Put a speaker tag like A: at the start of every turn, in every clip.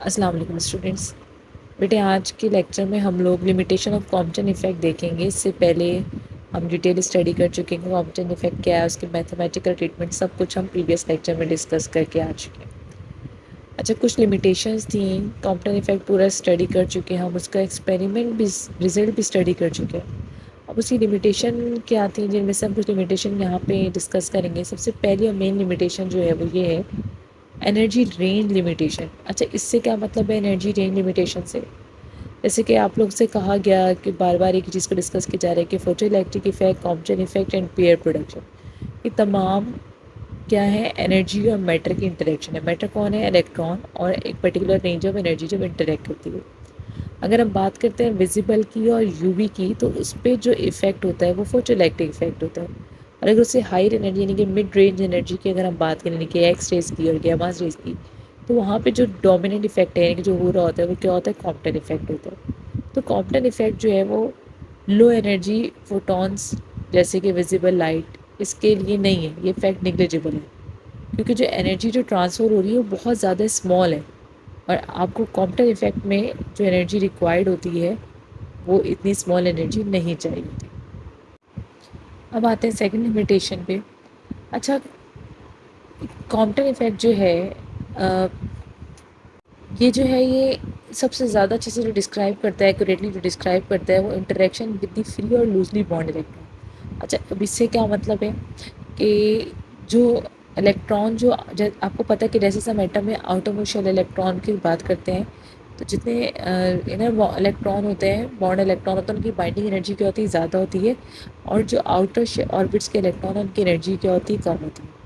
A: अस्सलाम वालेकुम स्टूडेंट्स। बेटे आज के लेक्चर में हम लोग लिमिटेशन ऑफ कॉम्पटन इफ़ेक्ट देखेंगे। इससे पहले हम डिटेल स्टडी कर चुके हैं कॉम्पटन इफ़ेक्ट क्या है, उसके मैथमेटिकल ट्रीटमेंट सब कुछ हम प्रीवियस लेक्चर में डिस्कस करके आ चुके हैं। अच्छा, कुछ लिमिटेशंस थी, कॉम्पटन इफ़ेक्ट पूरा स्टडी कर चुके हैं हम, उसका एक्सपेरिमेंट भी रिजल्ट भी स्टडी कर चुके हैं। अब उसकी लिमिटेशन क्या थी, जिनमें से हम कुछ लिमिटेशन यहाँ पे डिस्कस करेंगे। सबसे पहली और मेन लिमिटेशन जो है वो ये है, एनर्जी रेंज लिमिटेशन। अच्छा, इससे क्या मतलब है एनर्जी रेंज लिमिटेशन से? जैसे कि आप लोग से कहा गया कि बार बार एक चीज़ को डिस्कस किया जा रहा है कि photo electric effect, Compton effect and pair production, ये तमाम क्या है, एनर्जी और मैटर की इंटरेक्शन है। मैटर कौन है? इलेक्ट्रॉन, और एक पर्टिकुलर रेंज ऑफ एनर्जी जब इंटरेक्ट होती है। अगर हम बात करते हैं विजिबल की और यूवी की, तो उस पर जो इफेक्ट होता है वो फोटो इलेक्ट्रिक इफेक्ट होता है। और अगर उससे हायर एनर्जी यानी कि मिड रेंज एनर्जी की अगर हम बात करें, यानी कि एक्स रेज की और गैमास रेज की, तो वहाँ पे जो डोमिनेंट इफेक्ट है यानी कि जो हो रहा होता है वो क्या होता है? कॉम्पटन इफेक्ट होता है। तो कॉम्पटन इफेक्ट जो है वो लो एनर्जी फोटॉन्स जैसे कि विजिबल लाइट, इसके लिए नहीं है, ये इफेक्ट निग्लिजिबल है, क्योंकि जो एनर्जी जो ट्रांसफ़र हो रही है वो बहुत ज़्यादा स्मॉल है। और आपको कॉम्पटन इफेक्ट में जो एनर्जी रिक्वायर्ड होती है वो इतनी स्मॉल एनर्जी नहीं चाहिए होती। अब आते हैं सेकंड लिमिटेशन पे। अच्छा, कॉम्पटन इफेक्ट जो है ये जो है ये सबसे ज़्यादा अच्छे से जो डिस्क्राइब करता है, एक्यूरेटली जो डिस्क्राइब करता है, वो इंटरेक्शन विद द फ्री और लूजली बॉन्ड इलेक्ट्रॉन। अच्छा, अब इससे क्या मतलब है कि जो इलेक्ट्रॉन जो आपको पता है कि जैसे हम एटम में आउटरमोस्ट शेल इलेक्ट्रॉन की बात करते हैं, तो जितने इनर इलेक्ट्रॉन होते हैं, बॉन्ड इलेक्ट्रॉन होते हैं, उनकी बाइंडिंग एनर्जी क्या होती है? ज़्यादा होती है। और जो आउटर ऑर्बिट्स के इलेक्ट्रॉन हैं उनकी एनर्जी क्या होती है? कम होती है।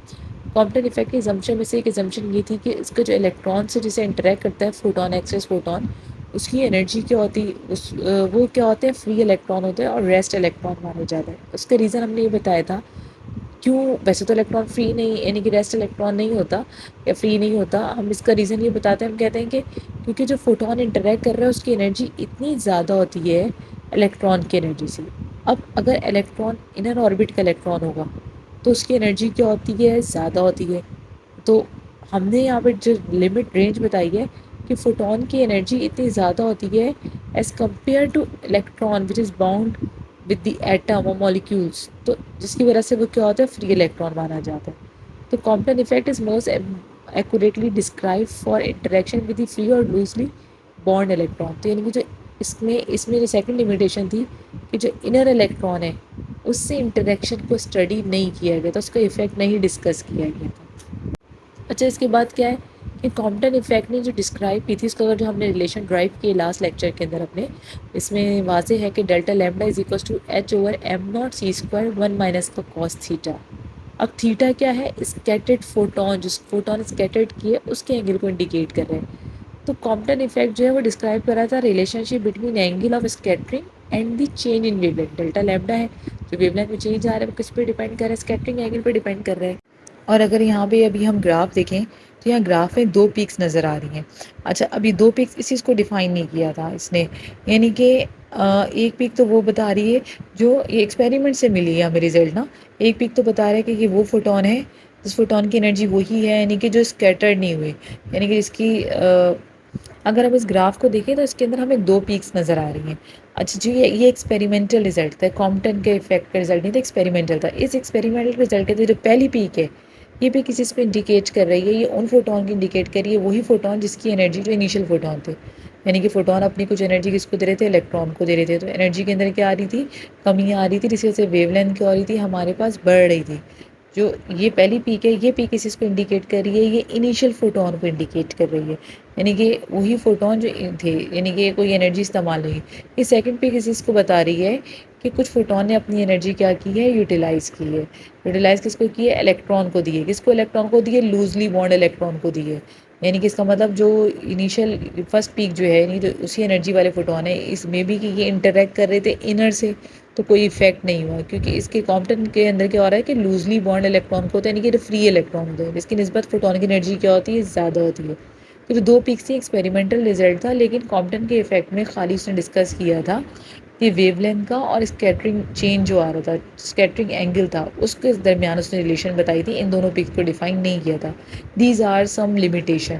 A: कॉम्पटन इफेक्ट की एजम्पशन में से एक एजम्पशन ये थी कि इसका जो इलेक्ट्रॉन से जिसे इंटरेक्ट करता है फोटोन, एक्सरेस फोटोन, उसकी एनर्जी क्या होती है? वो क्या होते हैं? फ्री इलेक्ट्रॉन होते हैं और रेस्ट इलेक्ट्रॉन माने जाते हैं। उसका रीज़न हमने ये बताया था। क्यों? वैसे तो इलेक्ट्रॉन फ्री नहीं, यानी कि रेस्ट इलेक्ट्रॉन नहीं होता या फ्री नहीं होता। हम इसका रीज़न ये बताते हैं, हम कहते हैं कि क्योंकि जो फोटोन इंटरेक्ट कर रहा है उसकी एनर्जी इतनी ज़्यादा होती है इलेक्ट्रॉन की एनर्जी से। अब अगर इलेक्ट्रॉन इनर ऑर्बिट का इलेक्ट्रॉन होगा तो उसकी एनर्जी क्या होती है? ज़्यादा होती है। तो हमने यहाँ पर जो लिमिट रेंज बताई है कि फोटोन की एनर्जी इतनी ज़्यादा होती है as compare two electron which is bound with the atom और मॉलिक्यूल्स, तो जिसकी वजह से वो क्या होता है? फ्री इलेक्ट्रॉन माना जाता है। तो Compton effect is most accurately describe for interaction with the free और लूजली बॉन्ड इलेक्ट्रॉन। तो यानी कि जो इसमें जो सेकंड लिमिटेशन थी कि जो इनर इलेक्ट्रॉन है उससे इंटरेक्शन को स्टडी नहीं किया गया था, उसका इफेक्ट नहीं डिस्कस किया गया था। अच्छा, इसके बाद क्या है कि कॉम्पटन इफेक्ट ने जो डिस्क्राइब की थी, इसका अगर जो हमने रिलेशन ड्राइव किए लास्ट लेक्चर के अंदर अपने, इसमें वाजे है कि delta lambda is equal to H over M not C square 1 minus का कॉस थीटा। अब थीटा क्या है? स्कैटर्ड फोटोन, जिस फोटोन स्कैटर्ड किए उसके एंगल को इंडिकेट कर रहे हैं। तो कॉम्पटन इफेक्ट जो है वो डिस्क्राइब कर रहा था relationship between angle of scattering and the change in wavelength. Delta lambda है, जो वेवलेंथ में चेंज आ रहा है वो किस पे डिपेंड कर रहा है? स्कैटरिंग एंगल पे डिपेंड कर रहा है। और अगर यहाँ पे अभी हम ग्राफ देखें तो यहाँ ग्राफ में दो पीक्स नज़र आ रही हैं। अच्छा, अभी दो पीक्स इस चीज़ को डिफ़ाइन नहीं किया था इसने, यानी कि एक पीक तो वो बता रही है जो ये एक्सपेरिमेंट से मिली है हमें रिजल्ट ना। एक पीक तो बता रहा है कि ये वो फोटोन है जिस फोटोन की एनर्जी वही है, यानी कि जो स्कैटर्ड नहीं हुई, यानी कि इसकी अगर हम इस ग्राफ को देखें तो इसके अंदर हमें दो पीक्स नज़र आ रही हैं। अच्छा जी, ये एक्सपेरिमेंटल रिजल्ट था, कॉम्पटन के इफेक्ट का रिजल्ट नहीं था, एक्सपेरिमेंटल था। इस एक्सपेरिमेंटल रिजल्ट के अंदर जो पहली पीक है ये भी किसी को इंडिकेट कर रही है, ये उन फोटोन की इंडिकेट कर रही है, वही फोटोन जिसकी एनर्जी जो इनिशियल फोटोन थे, यानी कि फोटोन अपनी कुछ एनर्जी किसको दे रहे थे? इलेक्ट्रॉन को दे रहे थे। तो एनर्जी के अंदर क्या आ रही थी? कमी आ रही थी, जिसकी वजह से वेवलेंथ क्या हो रही थी? हमारे पास बढ़ रही थी। जो ये पहली पीक है, ये पीक किस को इंडिकेट कर रही है? ये इनिशियल फोटोन को इंडिकेट कर रही है, यानी कि वही फोटोन जो थे, यानी कि कोई एनर्जी इस्तेमाल नहीं। ये सेकंड पीक किस को बता रही है कि कुछ फोटोन ने अपनी एनर्जी क्या की है? यूटिलाइज़ की है। यूटिलाइज़ किसको की है? इलेक्ट्रॉन को दी है। किसको? इलेक्ट्रॉन को दी है, लूजली बॉन्ड इलेक्ट्रॉन को दी है। यानी कि इसका मतलब जो इनिशियल फर्स्ट पीक जो है, यानी जो उसी एनर्जी वाले फोटोन है, इसमें भी कि ये इंटरेक्ट कर रहे थे इनर से, तो कोई इफेक्ट नहीं हुआ, क्योंकि इसके कॉम्पटन के अंदर क्या हो रहा है कि लूजली बॉन्ड इलेक्ट्रॉन को होता है, यानी कि फ्री इलेक्ट्रॉन होता है, जिसकी निस्बत फोटोन की एनर्जी क्या होती है? ज़्यादा होती है। तो जो दो पीक्स थी एक्सपेरिमेंटल रिजल्ट था, लेकिन कॉम्पटन के इफेक्ट में खाली उसने डिस्कस किया था कि वेवलेंथ का और स्कैटरिंग चेंज जो आ रहा था, स्कैटरिंग एंगल था, उसके दरमियान उसने रिलेशन बताई थी। इन दोनों पीक्स को डिफाइन नहीं किया था। These are some limitation.